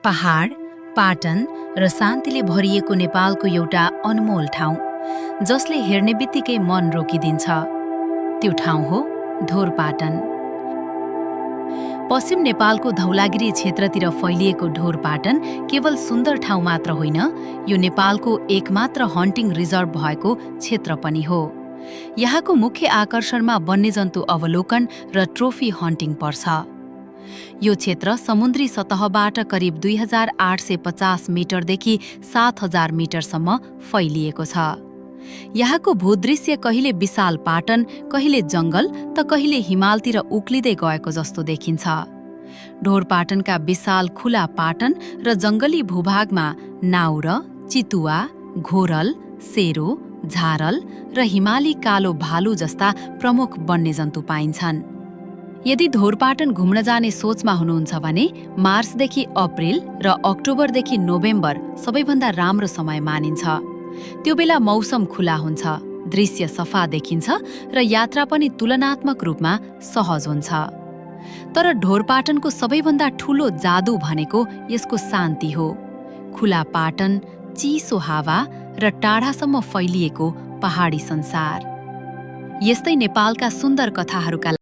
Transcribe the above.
पहाड, पाटन र शान्तिले भरिएको नेपालको एउटा अनमोल ठाउँ, जसले हेर्ने बित्तिकै मन रोकिदिन्छ। त्यो ठाउँ हो ढोरपाटन। पश्चिम नेपालको धौलागिरी क्षेत्रतिर फैलिएको ढोरपाटन केवल सुन्दर ठाउँ मात्र होइन, यो नेपालको एकमात्र हन्टिङ रिजर्भ भएको क्षेत्र पनि हो। यहाँको मुख्य आकर्षणमा वन्यजन्तु अवलोकन र ट्रोफी हन्टिङ पर्छ। यो क्षेत्र समुद्री सतहबाट करिब 2850 मिटरदेखि 7000 मिटरसम्म फैलिएको छ। यहाँको भूदृश्य कहिले विशाल पाटन, कहिले जङ्गल त कहिले हिमालतिर उक्लिँदै गएको जस्तो देखिन्छ। ढोरपाटनका विशाल खुला पाटन र जङ्गली भूभागमा नाउर, चितुवा, घोरल, सेरो, झारल र हिमाली कालो भालु जस्ता प्रमुख वन्यजन्तु पाइन्छन्। यदि ढोरपाटन घुम्न जाने सोचमा हुनुहुन्छ भने मार्चदेखि अप्रिल र अक्टोबरदेखि नोभेम्बर सबैभन्दा राम्रो समय मानिन्छ। त्यो बेला मौसम खुला हुन्छ, दृश्य सफा देखिन्छ र यात्रा पनि तुलनात्मक रूपमा सहज हुन्छ। तर ढोरपाटनको सबैभन्दा ठूलो जादु भनेको यसको शान्ति हो। खुला पाटन, चिसो हावा र टाढासम्म फैलिएको पहाडी संसार। यस्तै नेपालका सुन्दर कथाहरूका